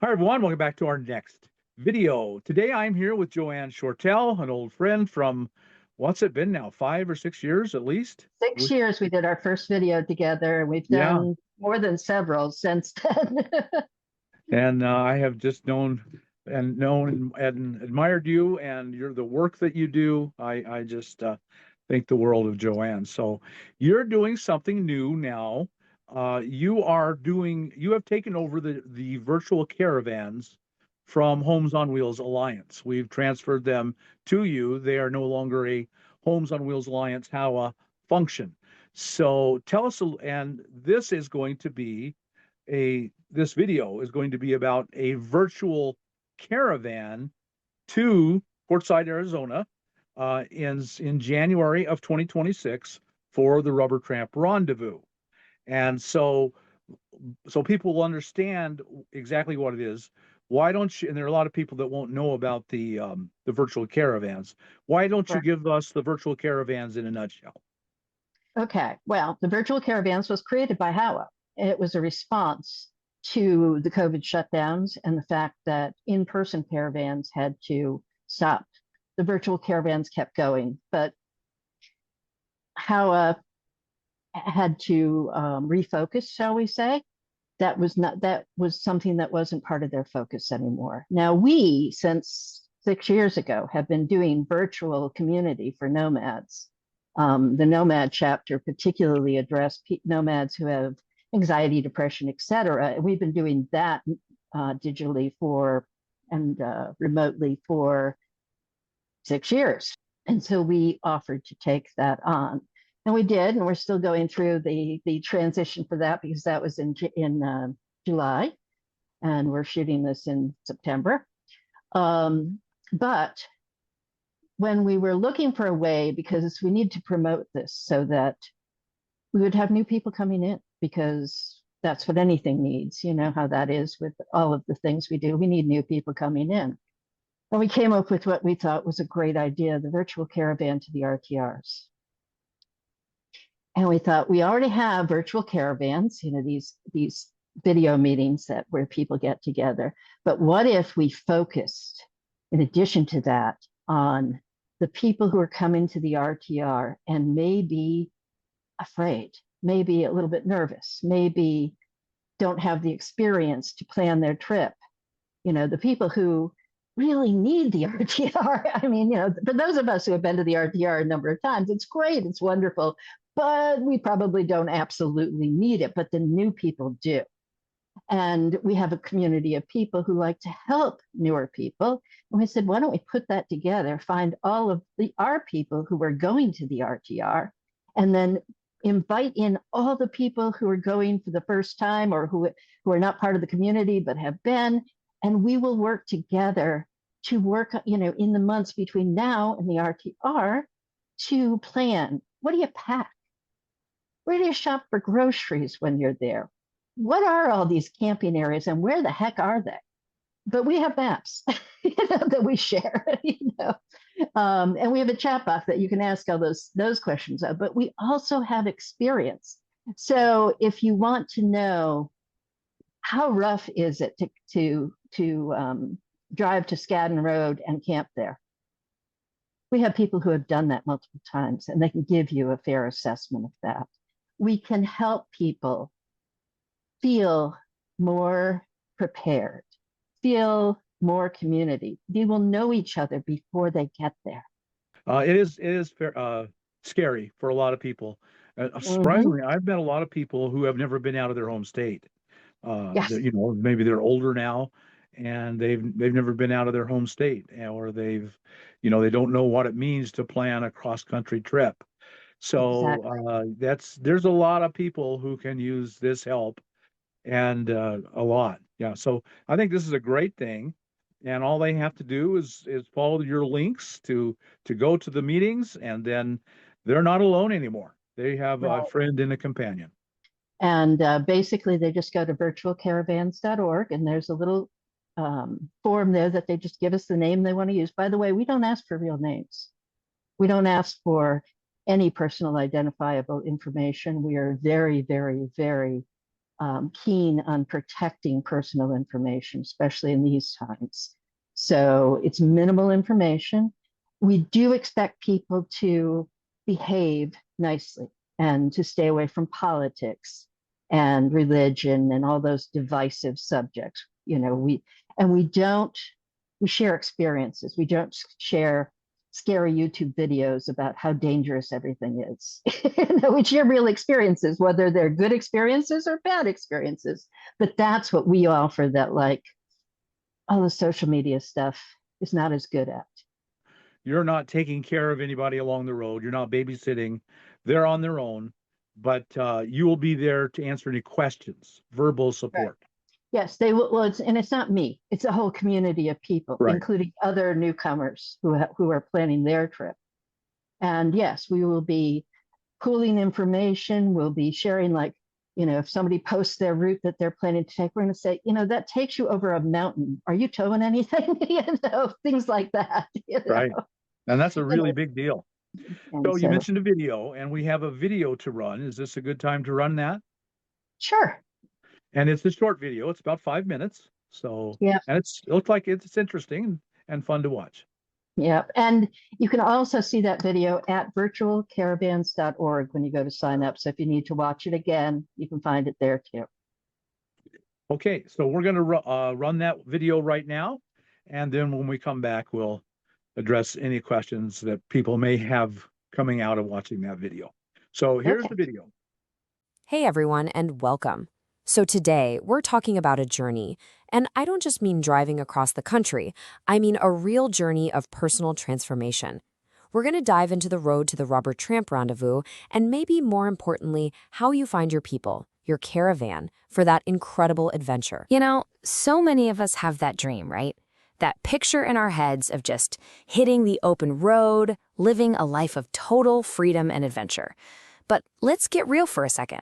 Hi, everyone. Welcome back to our next video. Today, I'm here with Joanne Shortell, an old friend from, what's it been now, 5 or 6 years at least? 6 years we did our first video together, and we've Yeah. done more than several since then. And I have just known and admired you and the work that you do. I just think the world of Joanne. So you're doing something new now. You have taken over the virtual caravans from Homes on Wheels Alliance. We've transferred them to you. They are no longer a Homes on Wheels Alliance HOA function. So tell us, and this video is going to be about a virtual caravan to Portside, Arizona, in January of 2026 for the Rubber Tramp Rendezvous. And so people will understand exactly what it is. Why don't you? And there are a lot of people that won't know about the virtual caravans. Why don't you Sure. give us the virtual caravans in a nutshell? Okay, well, the virtual caravans was created by HOA. It was a response to the COVID shutdowns and the fact that in-person caravans had to stop. The virtual caravans kept going, but HOA had to refocus, shall we say. That was something that wasn't part of their focus anymore. Now we, since 6 years ago, have been doing virtual community for nomads. The Nomad Chapter particularly addressed nomads who have anxiety, depression, etc. And we've been doing that digitally and remotely for 6 years. And so we offered to take that on. And we did, and we're still going through the transition for that because that was in July, and we're shooting this in September. But when we were looking for a way, because we need to promote this so that we would have new people coming in, because that's what anything needs. You know how that is with all of the things we do. We need new people coming in. And we came up with what we thought was a great idea, the virtual caravan to the RTRs. And we thought we already have virtual caravans, these video meetings where people get together. But what if we focused, in addition to that, on the people who are coming to the RTR and may be afraid, maybe a little bit nervous, maybe don't have the experience to plan their trip. The people who really need the RTR. I mean, for those of us who have been to the RTR a number of times, it's great, it's wonderful, but we probably don't absolutely need it, but the new people do. And we have a community of people who like to help newer people. And we said, why don't we put that together, find all of our people who are going to the RTR, and then invite in all the people who are going for the first time or who are not part of the community but have been, and we will work together to work, in the months between now and the RTR to plan. What do you pack? Where do you shop for groceries when you're there? What are all these camping areas and where the heck are they? But we have maps that we share, and we have a chat box that you can ask all those questions of, but we also have experience. So if you want to know how rough is it to drive to Skadden Road and camp there, we have people who have done that multiple times, and they can give you a fair assessment of that. We can help people feel more prepared, feel more community. They will know each other before they get there. It is scary for a lot of people. Mm-hmm. Surprisingly, I've met a lot of people who have never been out of their home state. Yes, Maybe they're older now, and they've never been out of their home state, or they don't know what it means to plan a cross country trip. So exactly. there's a lot of people who can use this help, and a lot. Yeah. So I think this is a great thing, and all they have to do is follow your links to go to the meetings, and then they're not alone anymore. They have a Right. friend and a companion. And basically, they just go to virtualcaravans.org, and there's a little form there that they just give us the name they want to use. By the way, we don't ask for real names. We don't ask for any personal identifiable information. We are very, very, very keen on protecting personal information, especially in these times. So it's minimal information. We do expect people to behave nicely and to stay away from politics and religion and all those divisive subjects. We share experiences. We don't share scary YouTube videos about how dangerous everything is. We share real experiences, whether they're good experiences or bad experiences. But that's what we offer that, like, all the social media stuff is not as good at. You're not taking care of anybody along the road. You're not babysitting. They're on their own, but you will be there to answer any questions, verbal support. Right. Yes, they will. Well, it's not me. It's a whole community of people, Right. including other newcomers who are planning their trip. And yes, we will be pooling information. We'll be sharing, like, if somebody posts their route that they're planning to take, we're going to say, that takes you over a mountain. Are you towing anything? Things like that. Right. And that's a really big deal. So you so, mentioned a video, and we have a video to run. Is this a good time to run that? Sure. And it's a short video. It's about 5 minutes. So, yeah. And it looks like it's interesting and fun to watch. Yeah. And you can also see that video at virtualcaravans.org when you go to sign up. So if you need to watch it again, you can find it there too. Okay. So we're going to run that video right now. And then when we come back, we'll address any questions that people may have coming out of watching that video. So here's the video. Hey everyone, and welcome. So today we're talking about a journey, and I don't just mean driving across the country. I mean a real journey of personal transformation. We're going to dive into the road to the Rubber Tramp Rendezvous, and maybe more importantly, how you find your people, your caravan, for that incredible adventure. So many of us have that dream, right? That picture in our heads of just hitting the open road, living a life of total freedom and adventure. But let's get real for a second.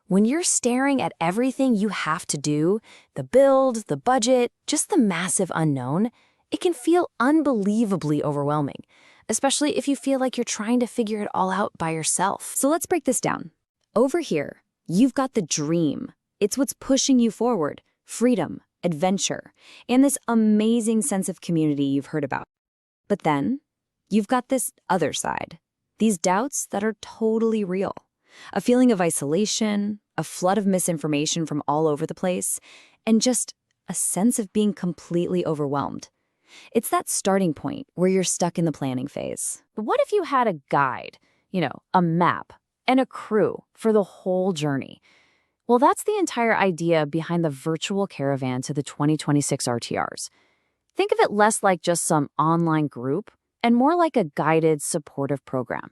When you're staring at everything you have to do, the build, the budget, just the massive unknown, it can feel unbelievably overwhelming, especially if you feel like you're trying to figure it all out by yourself. So let's break this down. Over here, you've got the dream. It's what's pushing you forward, freedom, adventure, and this amazing sense of community you've heard about. But then, you've got this other side, these doubts that are totally real. A feeling of isolation, a flood of misinformation from all over the place, and just a sense of being completely overwhelmed. It's that starting point where you're stuck in the planning phase. But what if you had a guide, a map, and a crew for the whole journey? Well, that's the entire idea behind the Virtual Caravan to the 2026 RTRs. Think of it less like just some online group and more like a guided, supportive program.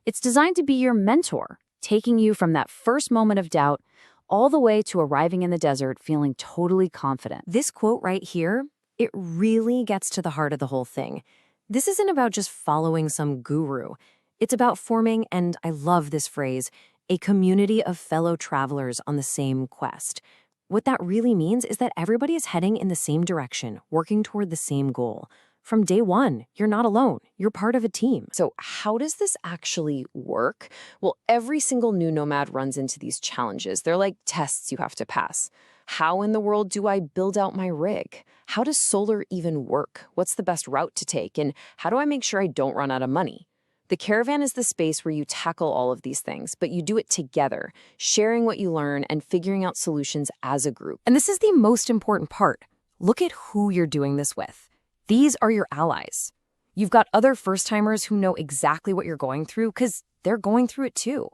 It's designed to be your mentor, taking you from that first moment of doubt all the way to arriving in the desert feeling totally confident. This quote right here, it really gets to the heart of the whole thing. This isn't about just following some guru. It's about forming, and I love this phrase, a community of fellow travelers on the same quest. What that really means is that everybody is heading in the same direction, working toward the same goal. From day one, you're not alone. You're part of a team. So how does this actually work? Well, every single new nomad runs into these challenges. They're like tests you have to pass. How in the world do I build out my rig? How does solar even work? What's the best route to take? And how do I make sure I don't run out of money? The caravan is the space where you tackle all of these things, but you do it together, sharing what you learn and figuring out solutions as a group. And this is the most important part. Look at who you're doing this with. These are your allies. You've got other first-timers who know exactly what you're going through because they're going through it too.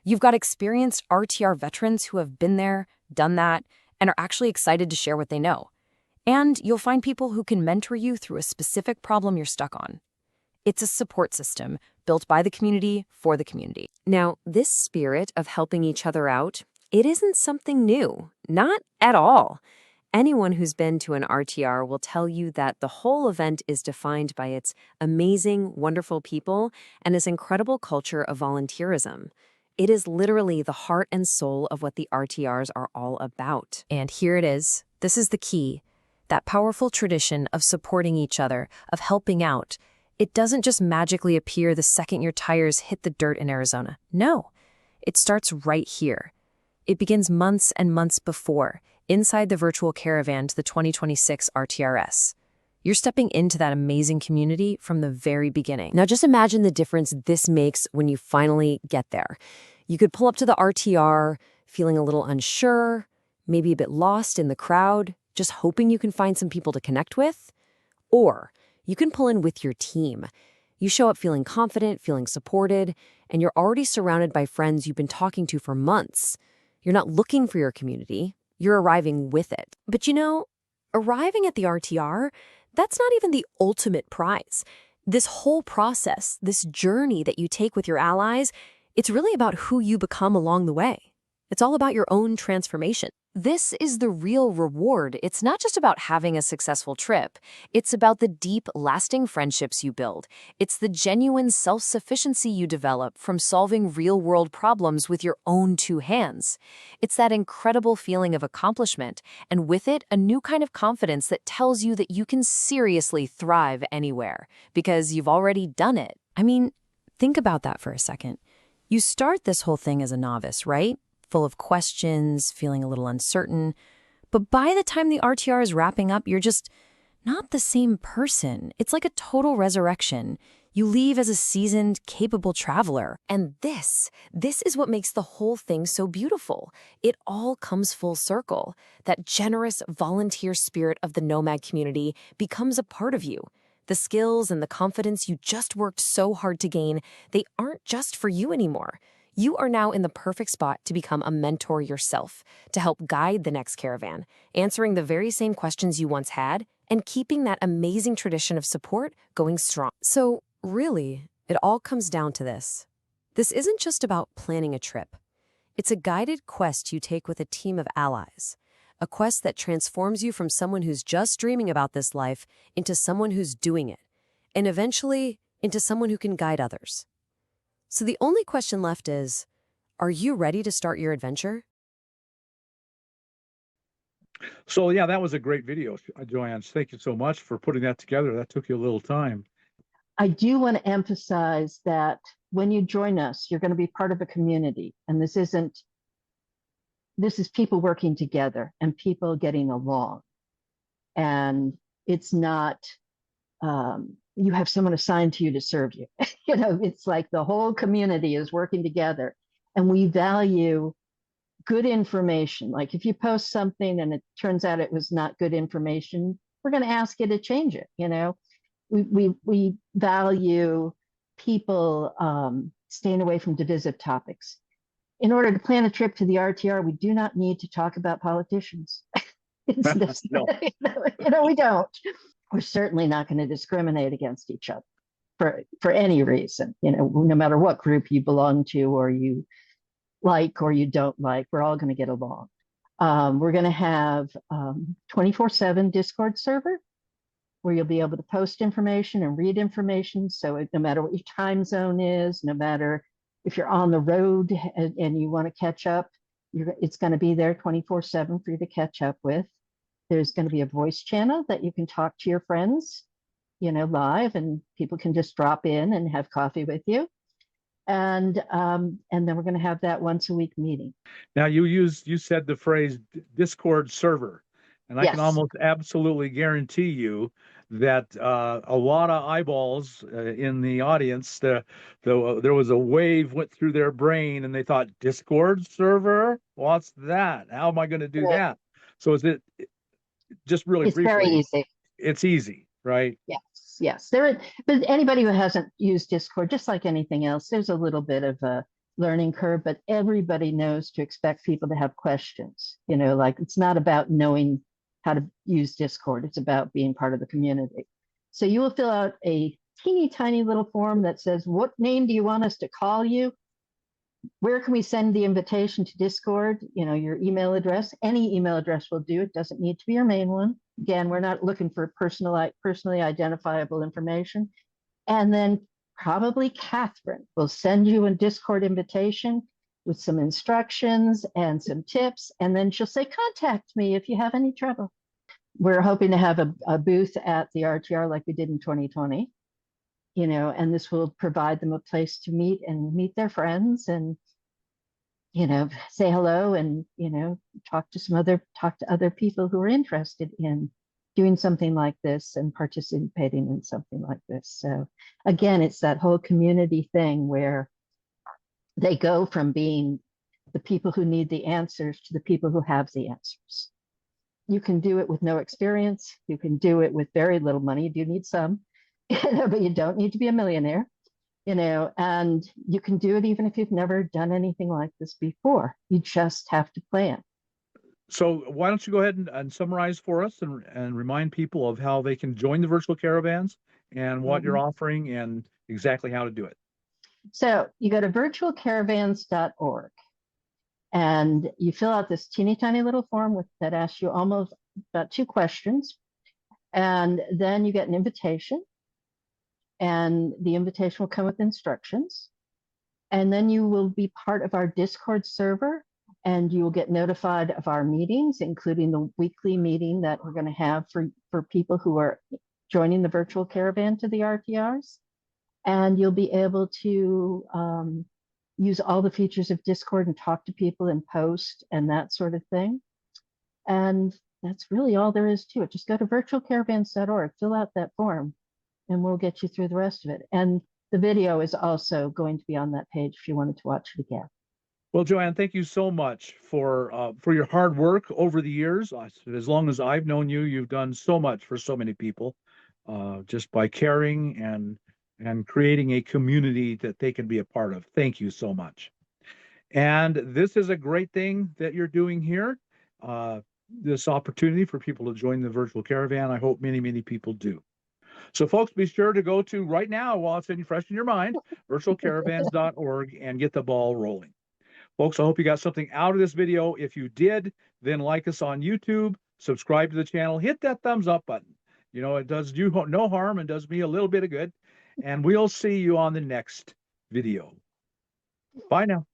You've got experienced RTR veterans who have been there, done that, and are actually excited to share what they know. And you'll find people who can mentor you through a specific problem you're stuck on. It's a support system built by the community for the community. Now, this spirit of helping each other out, it isn't something new, not at all. Anyone who's been to an RTR will tell you that the whole event is defined by its amazing, wonderful people and its incredible culture of volunteerism. It is literally the heart and soul of what the RTRs are all about. And here it is. This is the key. That powerful tradition of supporting each other, of helping out. It doesn't just magically appear the second your tires hit the dirt in Arizona. No, it starts right here. it begins months and months before, inside the Virtual Caravan to the 2026 RTRs. You're stepping into that amazing community from the very beginning. Now just imagine the difference this makes when you finally get there. You could pull up to the RTR, feeling a little unsure, maybe a bit lost in the crowd, just hoping you can find some people to connect with. Or you can pull in with your team. You show up feeling confident, feeling supported, and you're already surrounded by friends you've been talking to for months. You're not looking for your community, you're arriving with it. But arriving at the RTR, that's not even the ultimate prize. This whole process, this journey that you take with your allies, it's really about who you become along the way. It's all about your own transformation. This is the real reward. It's not just about having a successful trip. It's about the deep, lasting friendships you build. It's the genuine self-sufficiency you develop from solving real-world problems with your own two hands. It's that incredible feeling of accomplishment, and with it, a new kind of confidence that tells you that you can seriously thrive anywhere, because you've already done it. I mean, think about that for a second. You start this whole thing as a novice, right? Full of questions, feeling a little uncertain. But by the time the RTR is wrapping up, you're just not the same person. It's like a total resurrection. You leave as a seasoned, capable traveler. And this is what makes the whole thing so beautiful. It all comes full circle. That generous volunteer spirit of the nomad community becomes a part of you. The skills and the confidence you just worked so hard to gain, they aren't just for you anymore. You are now in the perfect spot to become a mentor yourself, to help guide the next caravan, answering the very same questions you once had, and keeping that amazing tradition of support going strong. So, really, it all comes down to this. This isn't just about planning a trip. It's a guided quest you take with a team of allies. A quest that transforms you from someone who's just dreaming about this life into someone who's doing it, and eventually into someone who can guide others. So the only question left is, are you ready to start your adventure? So yeah, that was a great video, Joanne. Thank you so much for putting that together. That took you a little time. I do want to emphasize that when you join us, you're going to be part of a community. And this is people working together and people getting along. And it's not, you have someone assigned to you to serve you. It's like the whole community is working together, and we value good information. Like if you post something and it turns out it was not good information, we're going to ask you to change it. We value people staying away from divisive topics. In order to plan a trip to the RTR, we do not need to talk about politicians. No. We don't. We're certainly not going to discriminate against each other for any reason, no matter what group you belong to or you like or you don't like, we're all going to get along. We're going to have 24/7 Discord server where you'll be able to post information and read information. So no matter what your time zone is, no matter if you're on the road and you want to catch up, it's going to be there 24/7 for you to catch up with. There's going to be a voice channel that you can talk to your friends, live, and people can just drop in and have coffee with you. And then we're going to have that once a week meeting. Now you said the phrase Discord server, and I Yes. can almost absolutely guarantee you that a lot of eyeballs in the audience, there was a wave went through their brain, and they thought, Discord server? What's that? How am I going to do that? So is it just really it's briefly? Very easy. It's easy, right? Yes. But anybody who hasn't used Discord, just like anything else, there's a little bit of a learning curve, but everybody knows to expect people to have questions. Like it's not about knowing how to use Discord. It's about being part of the community. So you will fill out a teeny tiny little form that says, what name do you want us to call you? Where can we send the invitation to Discord? Your email address. Any email address will do. It doesn't need to be your main one. Again, we're not looking for personally identifiable information. And then probably Catherine will send you a Discord invitation with some instructions and some tips. And then she'll say, contact me if you have any trouble. We're hoping to have a booth at the RTR like we did in 2020. And this will provide them a place to meet their friends and say hello and, talk to other people who are interested in doing something like this and participating in something like this. So again, it's that whole community thing where they go from being the people who need the answers to the people who have the answers. You can do it with no experience. You can do it with very little money. You do need some, but you don't need to be a millionaire, and you can do it even if you've never done anything like this before. You just have to plan. So why don't you go ahead and summarize for us and remind people of how they can join the virtual caravans and what you're offering and exactly how to do it. So you go to virtualcaravans.org and you fill out this teeny tiny little form that asks you almost about 2 questions. And then you get an invitation, and the invitation will come with instructions. And then you will be part of our Discord server, and you will get notified of our meetings, including the weekly meeting that we're going to have for people who are joining the virtual caravan to the RTRs. And you'll be able to use all the features of Discord and talk to people and post and that sort of thing. And that's really all there is to it. Just go to virtualcaravans.org, fill out that form, and we'll get you through the rest of it. And the video is also going to be on that page if you wanted to watch it again. Well, Joanne, thank you so much for your hard work over the years. As long as I've known you, you've done so much for so many people, just by caring and creating a community that they can be a part of. Thank you so much. And this is a great thing that you're doing here. This opportunity for people to join the virtual caravan. I hope many, many people do. So folks, be sure to go to right now while it's fresh in your mind, virtualcaravans.org, and get the ball rolling. Folks, I hope you got something out of this video. If you did, then like us on YouTube, subscribe to the channel, hit that thumbs up button. It does you no harm and does me a little bit of good. And we'll see you on the next video. Bye now.